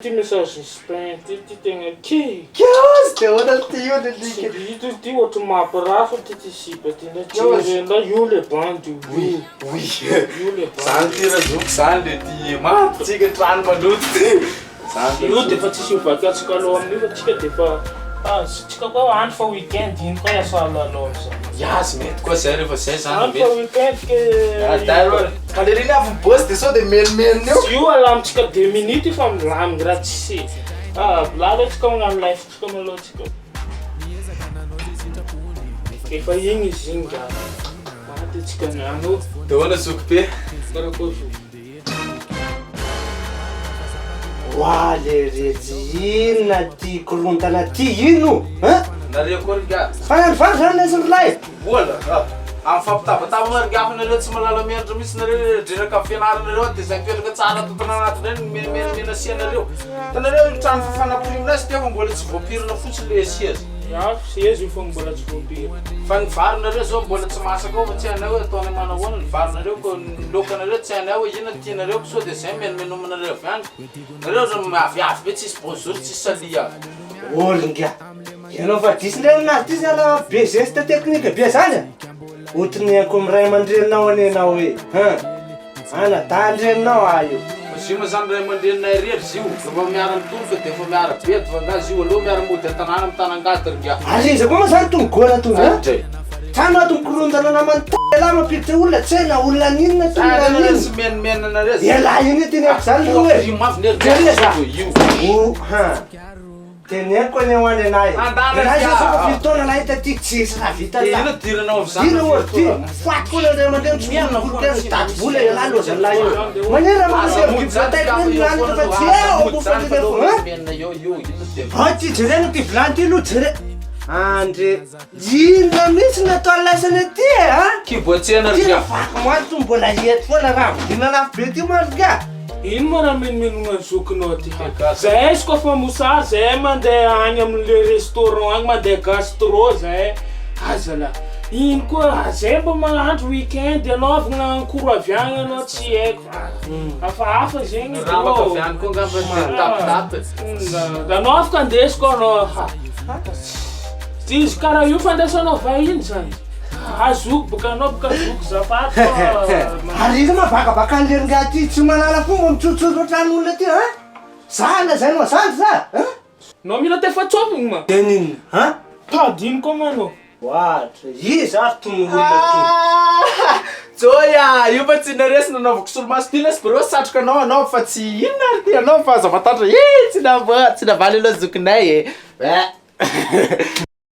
Ty message spam ty tegna key. Kios de ona ty io le like. Ty ohatry mampiraha ty sipa ty na io le bandy Oui. io le Zany ty razoko zany le ty mampitsika trano maloto ty. Zany io defa tsisy mivakiatsika aloha amin'io fa tsika defa tsika koa andro fa weekend iny koa iasala aloha am'zay. Yas mety koa zay rehefa zay zany Andro fa weekend ke Adaro. Kaleriny avy boss de sao de menmen io. io alamintsika 2 minutes fa milaminy raha tsisy. Lalo tsika magnano life tsika malôha tsika. Efa igny izy igny ka. Maty tsika niano. De ona s'occuper. Karakôry zo. Wa le regina ty korontana ty ino? Hein? Nareo koa riga. Fa zany lesson life. Vola. Am fampitabataba marigafana tsy malala miandra mihitsy nareo dreraka fianaranareo de zay petraka tsara totona anatin'ny reny asianareo. Tanareo trano fanampiriminasy ty fa mbola tsy voapirina fotsiny le asiazy. Sezy io fa mbola tsy voapirina. Fa ny varinareo zao mbola tsy masaka ao fa tsy hainao hoe ataony manao ahoana ny varinareo ko ny lokanareo tsy hainao hoe ina tianareo sao de zay menomenomanareo avy any. Nareo zao maviavy be tsisy bonjour tsisy salia. Olonga. Ianao fa disy ndray aminazy ty zala be geste technique be zany. Otriny ako amy ray aman-dreninao anenao hoe ana tandreninao ayo. Zio zany ray aman-dreninay rery zio rehefa miara mitolika de efa miara be vanga zio aloha miara mody an-tanàna amy tanangady ringa. Ariza koa moa zany tony gôna tony trano atony korontana namany la mampiditra olona tsena olona ninona tananareo tsy menimenanareo. Ela iny teneko zany hoe io mafy nereo io. teneko any hoany anay. Raha zao fa fitona nahita ty tsisy raha vita la. Ino diranao avy zany? Dira ohatry ty. Faty koa le aman-dreny tsy mianana voloteny taty vola ela loza la io. Manera manasy biblioteka ny lanitra fa tsy eo mo fa telefo ha. Ty jerena ty vilany ty lo jere. Andre jina mihitsy natao lasany aty ha. Kiboatsena Ty riga. vaky moato mbola ety foana raha vidina lafo be ty mariga. Ino ma raha menomenona zokinao ty ha? Zahay izy koa fa mosary zahay mandeha agny amin'le restaurant agny mandeha gastro zahay. Aza la. Ino koa zahay mba mahandro weekend anaovagna ankoro avy agny anao tsy haiko. Hafahafa zegny Ravaka avy any koa ngamba tapitapy. Anaovaka andesiko anao. Izy karaha io fandraisanao vahiny zany. Azoky boka anao boka azoky zafaty Ariza mavakabaka an'leringah ty tsy manala fomba mitsotsoro tran'olona ty ha? Zala zay no zany za? nao mila tefatsofigny ma. Tenino ha? Tadino koa manao. Oatra, izy ary tomolona Joya, io fa tsy naresy nanaovako solomaso ty lesy bro satroka anao fa tsy inona ary ty anao fa aza fatatra tsy navaly aloha zokinay e.